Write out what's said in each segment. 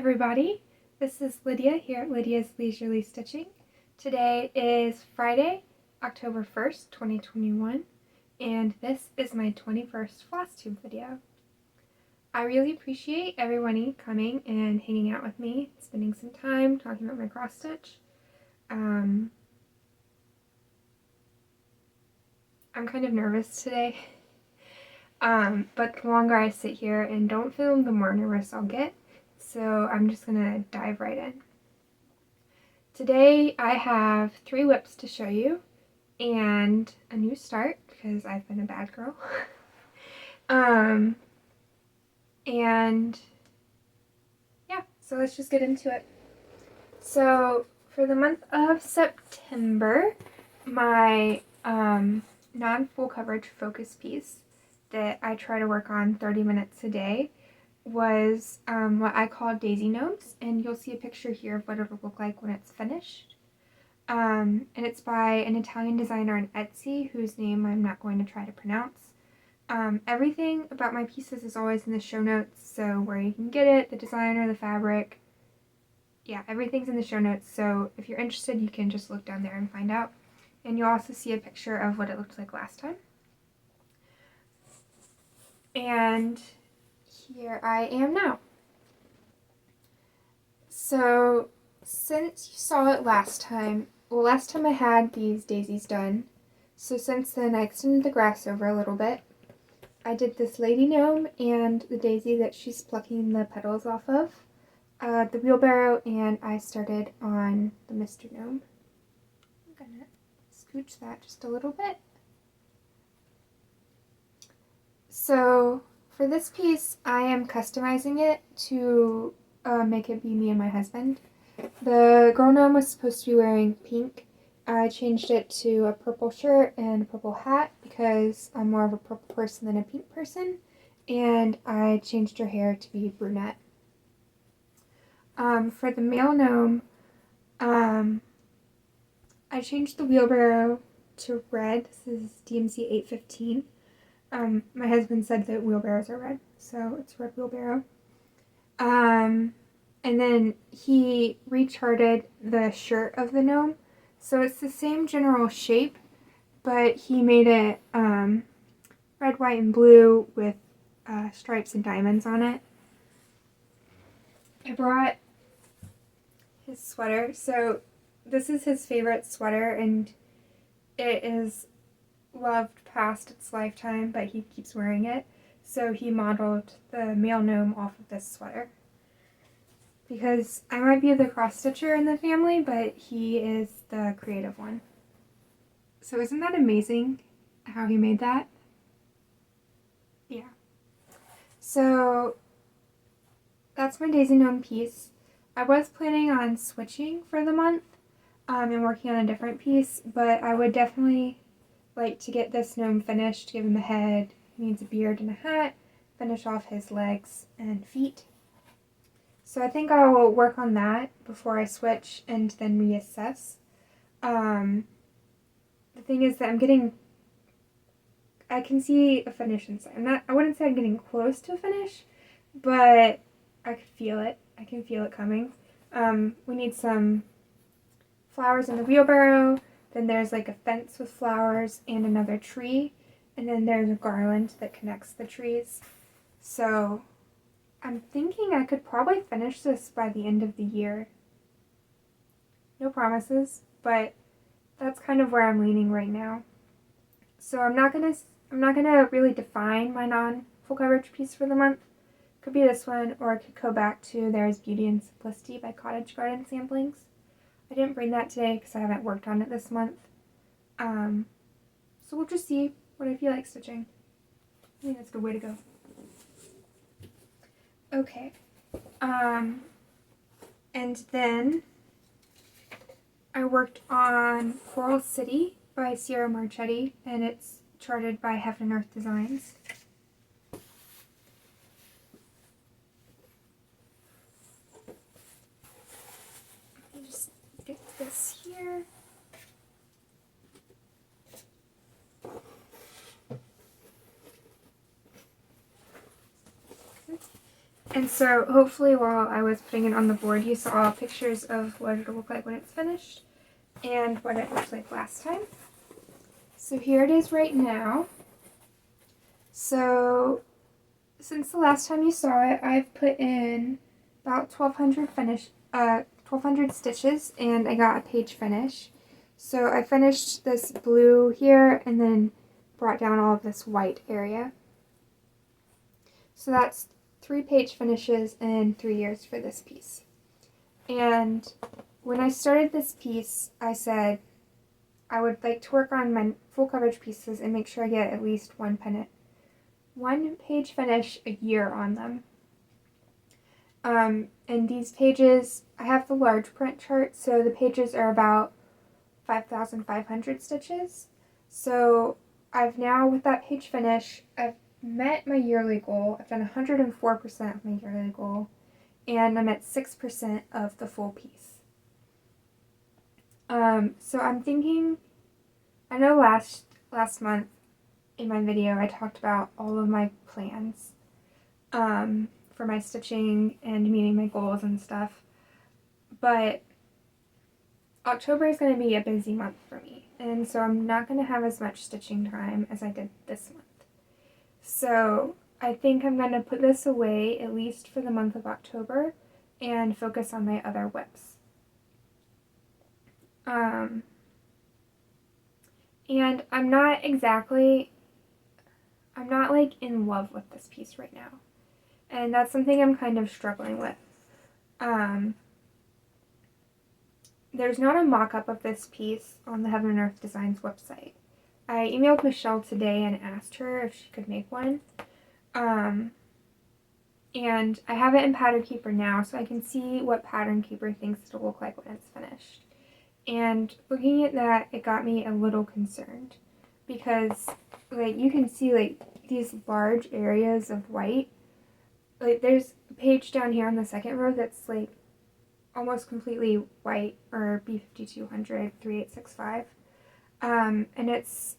everybody, this is Lydia here at Lydia's Leisurely Stitching. Today is Friday, October 1st, 2021, and this is my 21st Flosstube video. I really appreciate everyone coming and hanging out with me, spending some time talking about my cross stitch. I'm kind of nervous today, but the longer I sit here and don't film, the more nervous I'll get. So I'm just gonna dive right in. Today I have 3 whips to show you and a new start because I've been a bad girl. And yeah, so let's just get into it. So for the month of September, my non-full coverage focus piece that I try to work on 30 minutes a day was what I call Daisy Gnomes, and you'll see a picture here of what it'll look like when it's finished. And it's by an Italian designer on Etsy, whose name I'm not going to try to pronounce. Everything about my pieces is always in the show notes, so where you can get it, the designer, the fabric, yeah, everything's in the show notes, so if you're interested you can just look down there and find out. And you'll also see a picture of what it looked like last time. And here I am now. So since you saw it last time, well, last time I had these daisies done, so since then I extended the grass over a little bit. I did this lady gnome and the daisy that she's plucking the petals off of, the wheelbarrow, and I started on the Mr. Gnome. I'm gonna scooch that just a little bit. So for this piece, I am customizing it to make it be me and my husband. The girl gnome was supposed to be wearing pink. I changed it to a purple shirt and a purple hat because I'm more of a purple person than a pink person, and I changed her hair to be brunette. For the male gnome, I changed the wheelbarrow to red. This is DMC 815. My husband said that wheelbarrows are red, so it's red wheelbarrow. And then he recharted the shirt of the gnome, so it's the same general shape, but he made it red, white, and blue with stripes and diamonds on it. I brought his sweater, so this is his favorite sweater, and it is loved past its lifetime, but he keeps wearing it. So he modeled the male gnome off of this sweater. Because I might be the cross stitcher in the family, but he is the creative one. So isn't that amazing how he made that? Yeah. So that's my Daisy Gnome piece. I was planning on switching for the month and working on a different piece, but I would definitely like to get this gnome finished, give him a head, he needs a beard and a hat, finish off his legs and feet. So I think I will work on that before I switch and then reassess. The thing is that I can see a finish inside. I wouldn't say I'm getting close to a finish, but I could feel it. I can feel it coming. We need some flowers in the wheelbarrow. Then there's like a fence with flowers and another tree. And then there's a garland that connects the trees. So I'm thinking I could probably finish this by the end of the year. No promises, but that's kind of where I'm leaning right now. So I'm not gonna really define my non-full coverage piece for the month. Could be this one, or I could go back to There's Beauty and Simplicity by Cottage Garden Samplings. I didn't bring that today because I haven't worked on it this month. So we'll just see what I feel like stitching. I think that's a good way to go. Okay. And then I worked on Coral City by Ciro Marchetti, and it's charted by Heaven and Earth Designs. Get this here. And so hopefully while I was putting it on the board, you saw pictures of what it'll look like when it's finished and what it looked like last time. So here it is right now. So since the last time you saw it, I've put in about 1,200 stitches, and I got a page finish. So I finished this blue here and then brought down all of this white area. So that's 3 page finishes in 3 years for this piece. And when I started this piece, I said I would like to work on my full coverage pieces and make sure I get at least one page finish a year on them. And these pages, I have the large print chart, so the pages are about 5,500 stitches. So I've now, with that page finish, I've met my yearly goal. I've done 104% of my yearly goal, and I'm at 6% of the full piece. So I'm thinking, I know last month in my video I talked about all of my plans for my stitching and meeting my goals and stuff, but October is going to be a busy month for me, and so I'm not going to have as much stitching time as I did this month. So I think I'm going to put this away at least for the month of October and focus on my other WIPs. And I'm not like in love with this piece right now. And that's something I'm kind of struggling with. There's not a mock-up of this piece on the Heaven and Earth Designs website. I emailed Michelle today and asked her if she could make one. And I have it in Pattern Keeper now, so I can see what Pattern Keeper thinks it'll look like when it's finished. And looking at that, it got me a little concerned because, like, you can see, like, these large areas of white. Like, there's a page down here on the second row that's, like, almost completely white, or B5200 3865. And it's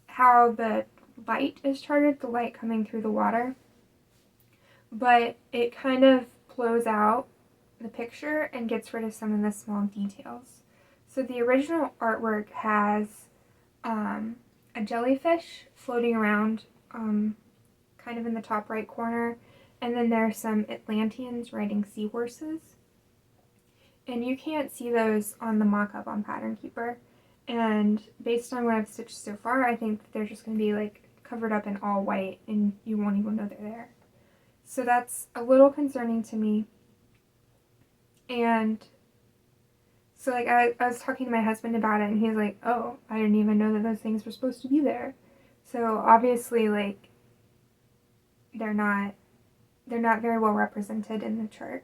how the light is charted, the light coming through the water. But it kind of blows out the picture and gets rid of some of the small details. So the original artwork has a jellyfish floating around kind of in the top right corner, and then there are some Atlanteans riding seahorses. And you can't see those on the mock-up on Pattern Keeper. And based on what I've stitched so far, I think they're just going to be like covered up in all white and you won't even know they're there. So that's a little concerning to me. And so, like, I was talking to my husband about it, and he's like, oh, I didn't even know that those things were supposed to be there. So obviously, like, they're not very well represented in the chart.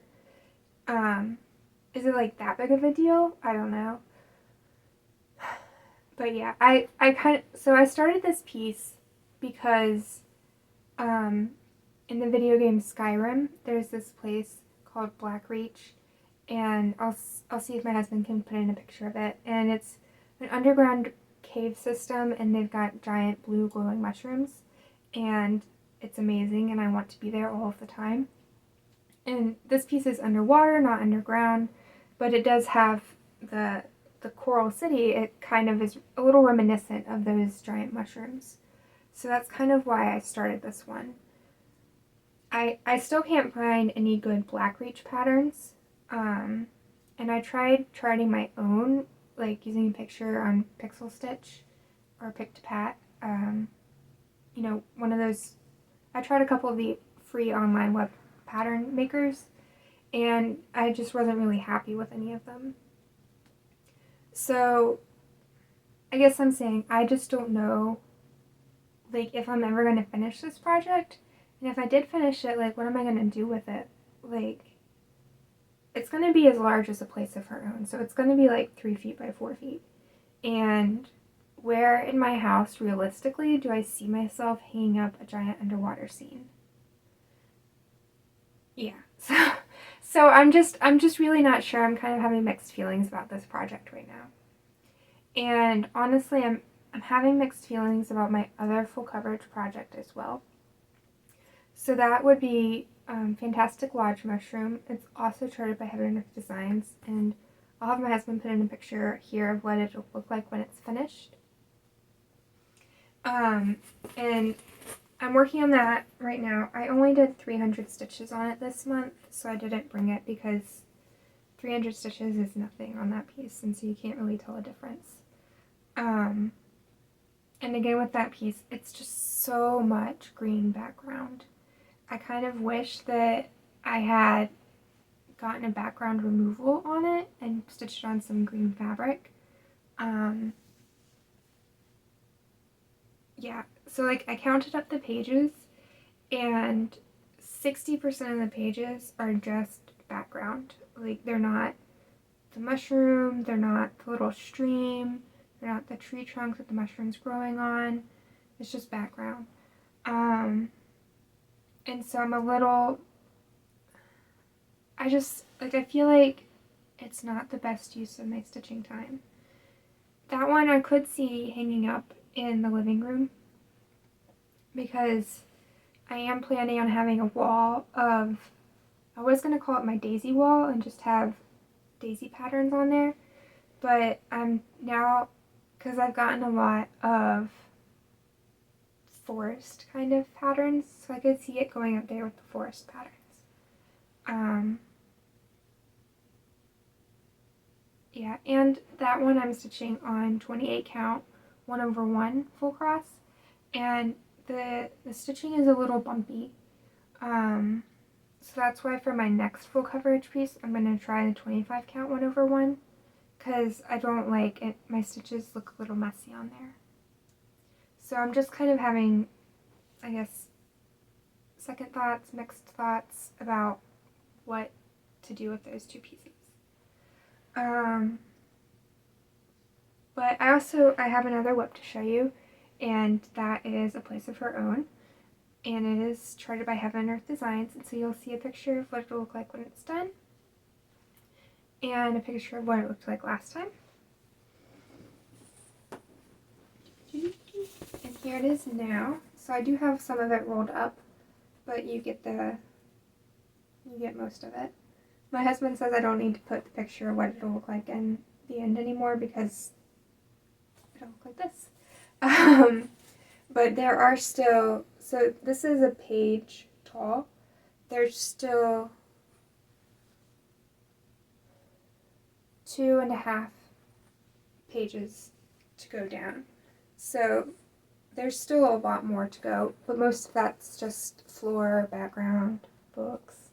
Is it, like, that big of a deal? I don't know. But yeah, so I started this piece because in the video game Skyrim, there's this place called Blackreach, and I'll see if my husband can put in a picture of it. And it's an underground cave system, and they've got giant blue glowing mushrooms, and it's amazing, and I want to be there all of the time. And this piece is underwater, not underground, but it does have the coral city. It kind of is a little reminiscent of those giant mushrooms. So that's kind of why I started this one. I still can't find any good Blackreach patterns. And I tried charting my own, like using a picture on Pixel Stitch or Pick to Pat. You know, one of those. I tried a couple of the free online web pattern makers, and I just wasn't really happy with any of them. So I guess I'm saying I just don't know, like, if I'm ever going to finish this project. And if I did finish it, like, what am I going to do with it? Like, it's going to be as large as a place of her own. So it's going to be like 3 feet by 4 feet. And where in my house, realistically, do I see myself hanging up a giant underwater scene? Yeah. So I'm just really not sure. I'm kind of having mixed feelings about this project right now. And honestly, I'm having mixed feelings about my other full coverage project as well. So that would be Fantastic Lodge mushroom. It's also charted by Heaven and Earth Designs, and I'll have my husband put in a picture here of what it'll look like when it's finished. And I'm working on that right now. I only did 300 stitches on it this month, so I didn't bring it because 300 stitches is nothing on that piece, and so you can't really tell a difference. And again with that piece, it's just so much green background. I kind of wish that I had gotten a background removal on it and stitched on some green fabric. Yeah, so like I counted up the pages, and 60% of the pages are just background. Like they're not the mushroom, they're not the little stream, they're not the tree trunk that the mushroom's growing on. It's just background. And so I'm a little, I feel like it's not the best use of my stitching time. That one I could see hanging up in the living room because I am planning on having a wall of, I was going to call it my daisy wall and just have daisy patterns on there, but I'm now, because I've gotten a lot of forest kind of patterns, so I could see it going up there with the forest patterns. Yeah, and that one I'm stitching on 28 count 1/1 full cross, and the stitching is a little bumpy, so that's why for my next full coverage piece I'm going to try the 25 count 1/1, because I don't like it, my stitches look a little messy on there. So I'm just kind of having, I guess, second thoughts, mixed thoughts about what to do with those two pieces. But I have another whip to show you, and that is A Place of Her Own, and it is charted by Heaven and Earth Designs, and so you'll see a picture of what it'll look like when it's done, and a picture of what it looked like last time. And here it is now. So I do have some of it rolled up, but you get most of it. My husband says I don't need to put the picture of what it'll look like in the end anymore because it'll look like this. But there are still, so this is a page tall. There's still 2.5 pages to go down. So there's still a lot more to go, but most of that's just floor, background, books.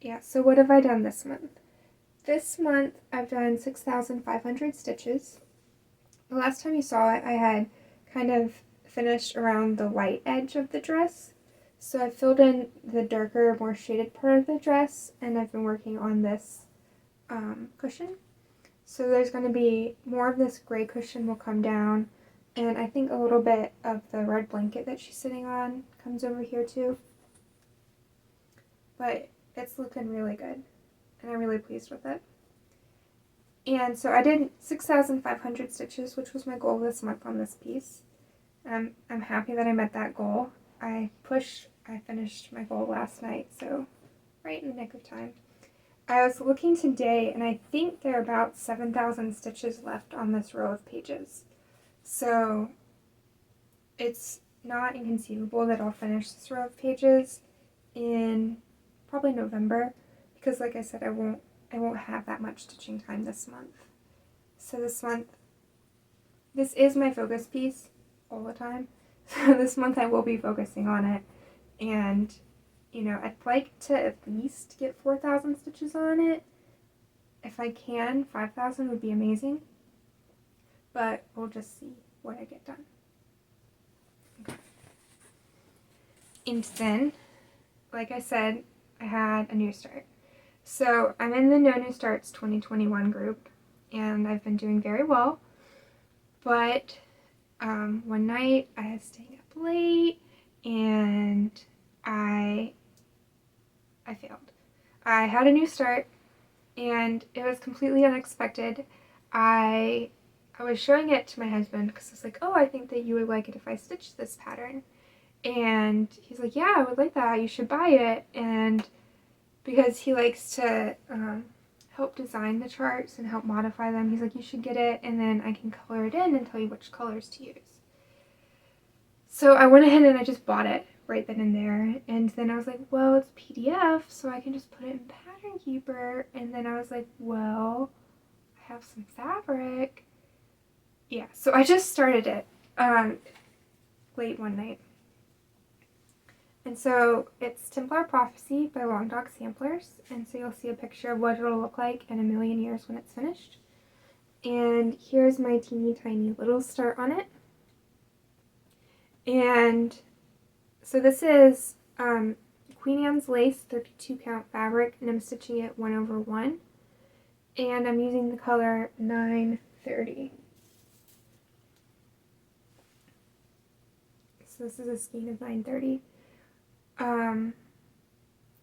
Yeah, so what have I done this month? This month I've done 6,500 stitches. The last time you saw it, I had kind of finished around the white edge of the dress. So I filled in the darker, more shaded part of the dress, and I've been working on this cushion. So there's going to be more of this gray cushion will come down, and I think a little bit of the red blanket that she's sitting on comes over here too. But it's looking really good, and I'm really pleased with it. And so I did 6,500 stitches, which was my goal this month on this piece. I'm happy that I met that goal. I finished my goal last night, so right in the nick of time. I was looking today, and I think there are about 7,000 stitches left on this row of pages. So it's not inconceivable that I'll finish this row of pages in probably November, because like I said, I won't have that much stitching time this month. So this month, this is my focus piece all the time. So this month I will be focusing on it, and you know, I'd like to at least get 4,000 stitches on it. If I can, 5,000 would be amazing. But we'll just see what I get done. Okay. And then, like I said, I had a new start. So I'm in the No New Starts 2021 group, and I've been doing very well. But one night I was staying up late, and I failed. I had a new start, and it was completely unexpected. I was showing it to my husband because I was like, oh, I think that you would like it if I stitched this pattern. And he's like, yeah, I would like that. You should buy it. And because he likes to help design the charts and help modify them, he's like, you should get it, and then I can color it in and tell you which colors to use. So I went ahead and I just bought it right then and there. And then I was like, well, it's PDF, so I can just put it in Pattern Keeper. And then I was like, well, I have some fabric. Yeah, so I just started it late one night. And so it's Templar Prophecy by Long Dog Samplers. And so you'll see a picture of what it'll look like in a million years when it's finished. And here's my teeny tiny little start on it. And so this is Queen Anne's Lace 32 count fabric, and I'm stitching it 1/1. And I'm using the color 930. So this is a skein of 930.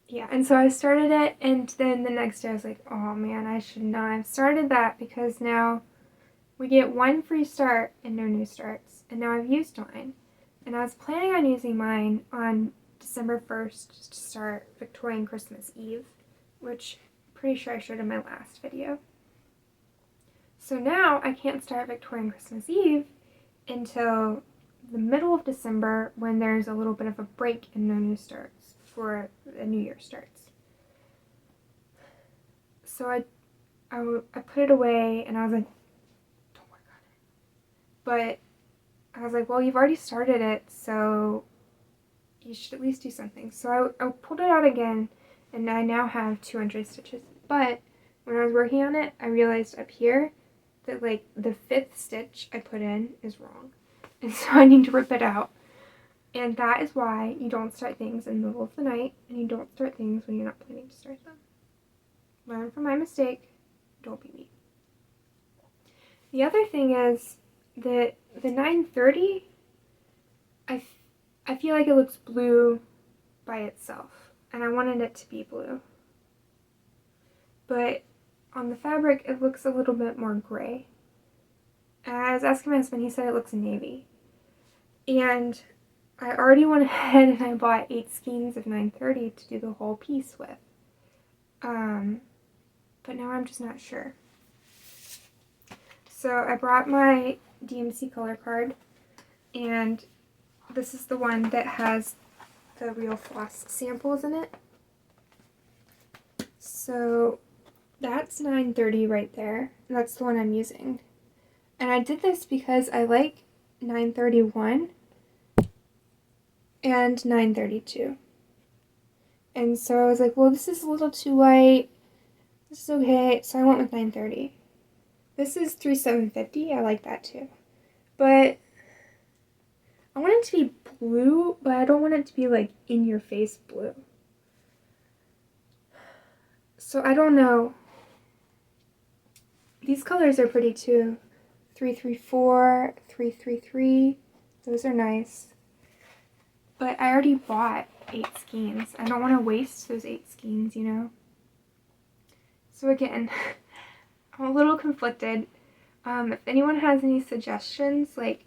Yeah, and so I started it, and then the next day I was like, oh man, I should not have started that, because now we get one free start and no new starts. And now I've used mine. And I was planning on using mine on December 1st to start Victorian Christmas Eve, which I'm pretty sure I showed in my last video. So now I can't start Victorian Christmas Eve until the middle of December, when there's a little bit of a break and no new starts for the New Year starts. So I put it away, and I was like, don't work on it. But I was like, well, you've already started it, so you should at least do something. So I pulled it out again, and I now have 200 stitches. But when I was working on it, I realized up here that like the 5th stitch I put in is wrong. And so I need to rip it out. And that is why you don't start things in the middle of the night, and you don't start things when you're not planning to start them. Learn from my mistake. Don't be me. The other thing is that the 930, I feel like it looks blue by itself, and I wanted it to be blue. But on the fabric, it looks a little bit more gray. And I was asking my husband, he said it looks navy. And I already went ahead and I bought 8 skeins of 930 to do the whole piece with. But now I'm just not sure. So I brought my DMC color card, and this is the one that has the real floss samples in it. So that's 930 right there. That's the one I'm using. And I did this because I like 931 and 932. And so I was like, well, this is a little too light. This is okay. So I went with 930. This is 3750. I like that too. But I want it to be blue, but I don't want it to be like in your face blue. So I don't know. These colors are pretty too. 334, 333. Those are nice. But I already bought 8 skeins. I don't want to waste those 8 skeins, you know? So again, I'm a little conflicted. If anyone has any suggestions, like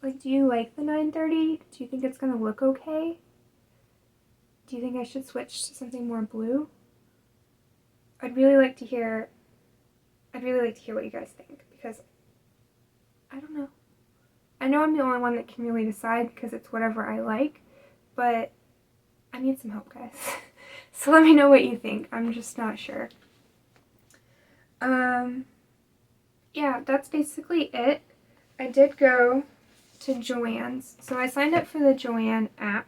do you like the 930? Do you think it's going to look okay? Do you think I should switch to something more blue? I'd really like to hear what you guys think, because I don't know. I know I'm the only one that can really decide because it's whatever I like, but I need some help, guys. So let me know what you think. I'm just not sure. Yeah, that's basically it. I did go to Joann's. So I signed up for the Joann app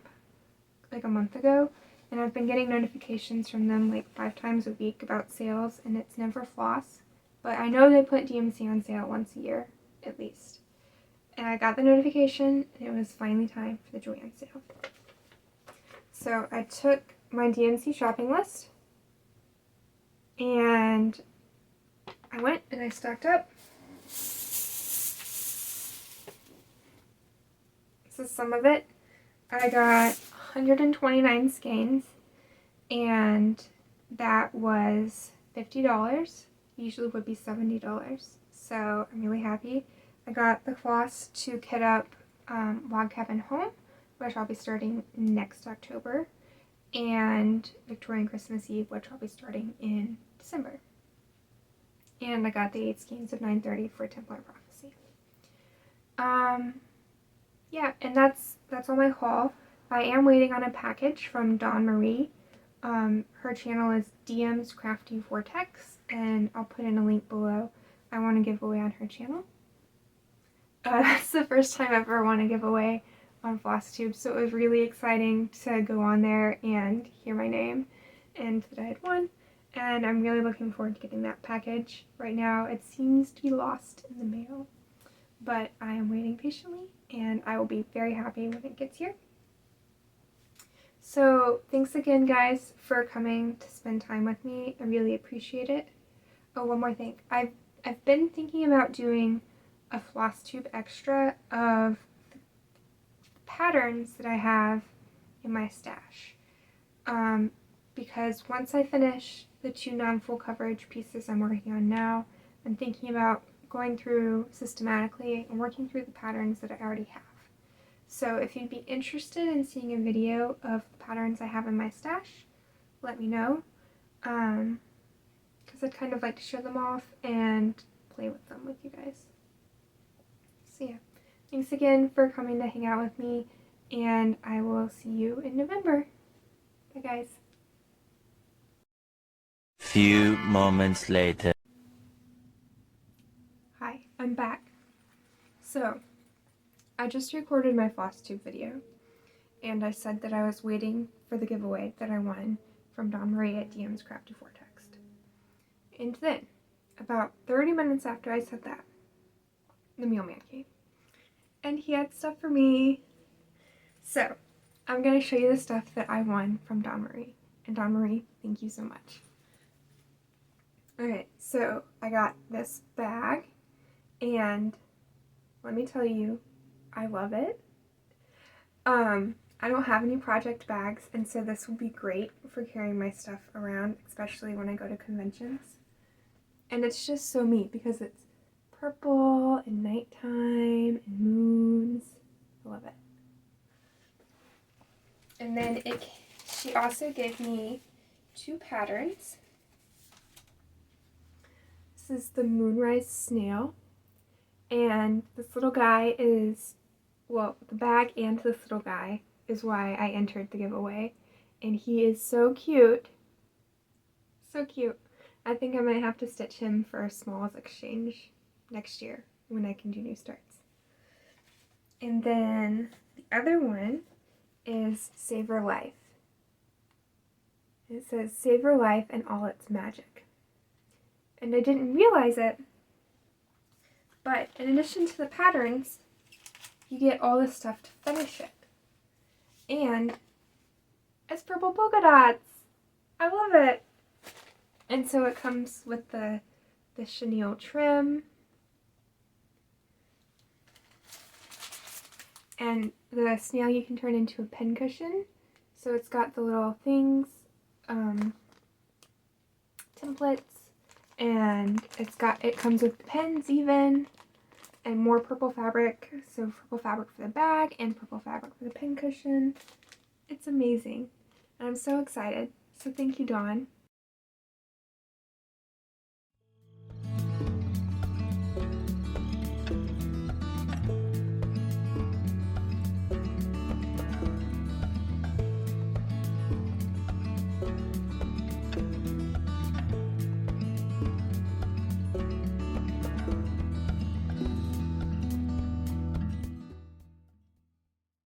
like a month ago, and I've been getting notifications from them like 5 times a week about sales, and it's never floss. But I know they put DMC on sale once a year, at least. And I got the notification, and it was finally time for the Joann sale. So I took my DMC shopping list, and I went and I stocked up. This is some of it. I got 129 skeins, and that was $50. Usually would be $70. So I'm really happy. I got the floss to kit up Log Cabin Home, which I'll be starting next October, and Victorian Christmas Eve, which I'll be starting in December. And I got the 8 skeins of 930 for Templar Prophecy. Yeah, and that's all my haul. I am waiting on a package from Dawn Marie. Her channel is DM's Crafty Vortex, and I'll put in a link below. I want to give away on her channel. That's the first time I've ever won a giveaway on Flosstube, so it was really exciting to go on there and hear my name and that I had won. And I'm really looking forward to getting that package. Right now it seems to be lost in the mail, but I am waiting patiently and I will be very happy when it gets here. So thanks again, guys, for coming to spend time with me. I really appreciate it. Oh, one more thing. I've been thinking about doing a Flosstube extra of the patterns that I have in my stash. Because once I finish the 2 non-full coverage pieces I'm working on now, I'm thinking about going through systematically and working through the patterns that I already have. So if you'd be interested in seeing a video of the patterns I have in my stash, let me know. Because I'd kind of like to show them off and play with them with you guys. So yeah, thanks again for coming to hang out with me, and I will see you in November. Bye, guys. Few moments later. Hi, I'm back. So, I just recorded my Flosstube video, and I said that I was waiting for the giveaway that I won from Dawn Marie at DM's Crafty Vortex. And then, about 30 minutes after I said that, the mailman came. And he had stuff for me. So, I'm going to show you the stuff that I won from Dawn Marie. And Dawn Marie, thank you so much. Okay, so I got this bag, and let me tell you, I love it. I don't have any project bags, and so this will be great for carrying my stuff around, especially when I go to conventions. And it's just so neat because it's purple and nighttime and moons. I love it. And then she also gave me 2 patterns. This is the Moonrise Snail, and this little guy is, well, the bag and this little guy is why I entered the giveaway, and he is so cute. So cute. I think I might have to stitch him for a smalls exchange next year when I can do new starts. And then the other one is Savor Life. It says Savor Life and all its magic. And I didn't realize it, but in addition to the patterns, you get all this stuff to finish it. And it's purple polka dots. I love it. And so it comes with the chenille trim. And the snail you can turn into a pincushion. So it's got the little things, templates, and it comes with pens even, and more purple fabric. So purple fabric for the bag and purple fabric for the pincushion. It's amazing. And I'm so excited. So thank you, Dawn.